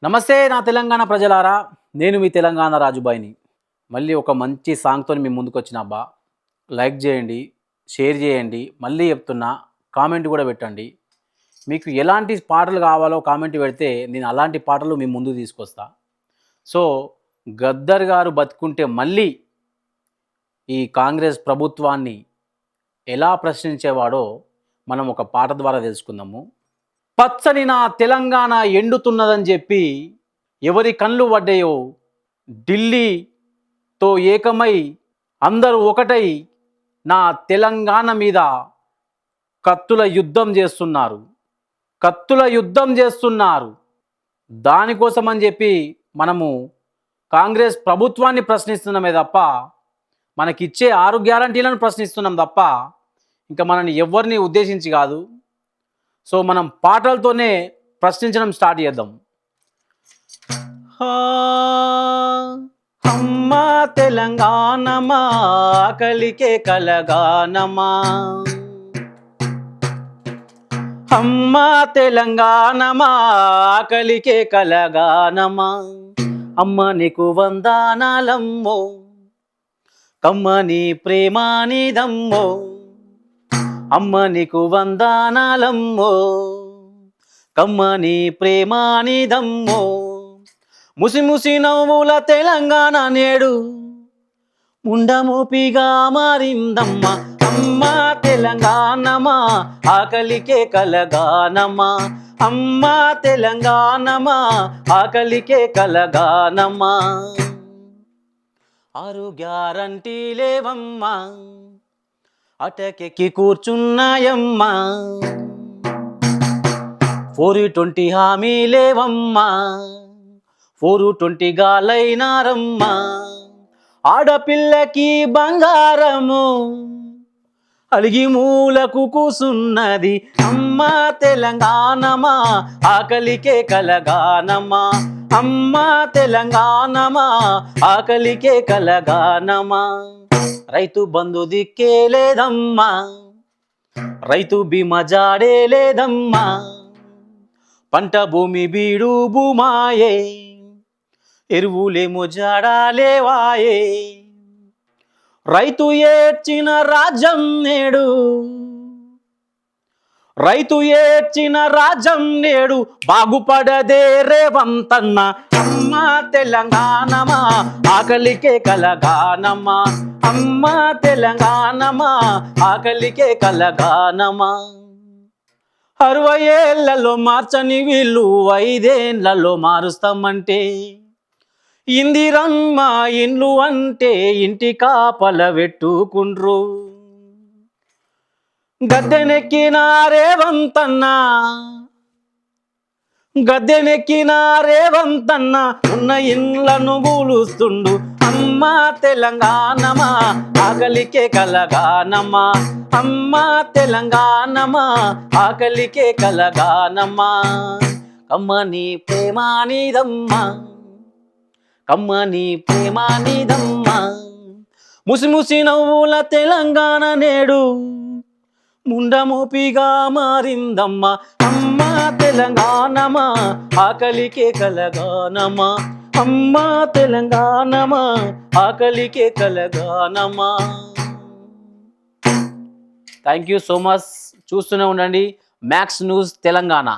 నమస్తే నా తెలంగాణ ప్రజలారా, నేను మీ తెలంగాణ రాజుబాయిని. మళ్ళీ ఒక మంచి సాంగ్‌తో మీ ముందుకొచ్చిన అబ్బా. లైక్ చేయండి, షేర్ చేయండి. మళ్ళీ చెప్తున్నా, కామెంట్ కూడా పెట్టండి. మీకు ఎలాంటి పాటలు కావాలో కామెంట్ పెడితే నేను అలాంటి పాటలు మీ ముందుకు తీసుకొస్తా. సో, గద్దర్ గారు బతికుంటే మళ్ళీ ఈ కాంగ్రెస్ ప్రభుత్వాన్ని ఎలా ప్రశ్నించేవాడో మనం ఒక పాట ద్వారా తెలుసుకుందాము. పచ్చని నా తెలంగాణ ఎండుతున్నదని చెప్పి ఎవరి కళ్ళు పడ్డాయో ఢిల్లీతో ఏకమై అందరూ ఒకటై నా తెలంగాణ మీద కత్తుల యుద్ధం చేస్తున్నారు. దానికోసం అని చెప్పి మనము కాంగ్రెస్ ప్రభుత్వాన్ని ప్రశ్నిస్తున్నామే తప్ప, మనకిచ్చే 6 గ్యారంటీలను ప్రశ్నిస్తున్నాం తప్ప ఇంకా మనని ఎవరిని ఉద్దేశించి కాదు. సో మనం పాటలతోనే ప్రశ్నించడం స్టార్ట్ చేద్దాం. అమ్మా తెలంగాణమా ఆకలికే కలగానమా, అమ్మా తెలంగాణమా ఆకలికే కలగానమా, అమ్మ నీకు వందనాలమ్మో, కమ్మని ప్రేమానిదమ్మో, అమ్మ నీకు వందనాలమ్మో, కమ్మని ప్రేమానిదమ్మో, ముసి ముసి నవ్వుల తెలంగాణ నేడు ముండమోపిగా మారిందమ్మా. అమ్మ తెలంగాణమా ఆకలికే కలగానమా, అమ్మ తెలంగాణమా ఆకలికే కలగానమా. 6 గ్యారంటీలేవమ్మా అటకెక్కి కూర్చున్నాయమ్మా, 420 హామీలేవమ్మా 420 గాలైనారమ్మా. ఆడపిల్లకి బంగారము అలిగి మూలకు కూసున్నది, అమ్మ తెలంగాణమా ఆకలికే కలగానమా, అమ్మ తెలంగాణమా ఆకలికే కలగానమా. రైతు బంధు దిక్కే లేదమ్మా, రైతు బీమా జాడే లేదమ్మా, పంట భూమి బీడు భూమాయే, ఎరువులేమో జాడాలేవాయే. రైతు ఏడ్చిన రాజ్యం నేడు, రైతు ఏడ్చిన రాజ్యం నేడు బాగుపడదే రేవంతన్న. అమ్మ తెలంగాణమా ఆకలికే కలగానమా, అమ్మ తెలంగాణమా ఆకలికే కలగానమా. 60 ఏళ్లలో మార్చని వీళ్ళు 5 ఏళ్లలో మారుస్తామంటే, ఇందిరమ్మ ఇండ్లు అంటే ఇంటి కాపల పెట్టుకుండ్రు. గద్దెనెక్కిన రేవంతన్న, గద్దెనెక్కిన రేవంతన్న ఉన్న ఇండ్లను కూలుస్తుండు. అమ్మ తెలంగాణమా ఆకలికే కలగానమా, అమ్మ తెలంగాణమా ఆకలికే కలగానమా. కమ్మని ప్రేమానిదమ్మా, కమ్మని ప్రేమానిదమ్మా, ముసి ముసి నవ్వుల తెలంగాణ నేడు ముండమోపిగా మారిందమ్మా. అమ్మ తెలంగాణమా ఆకలికే కలగానమా, అమ్మ తెలంగాణమా ఆకలికే కలగానమా. Thank you so much. చూస్తూనే ఉండండి మ్యాక్స్ న్యూస్ తెలంగాణ.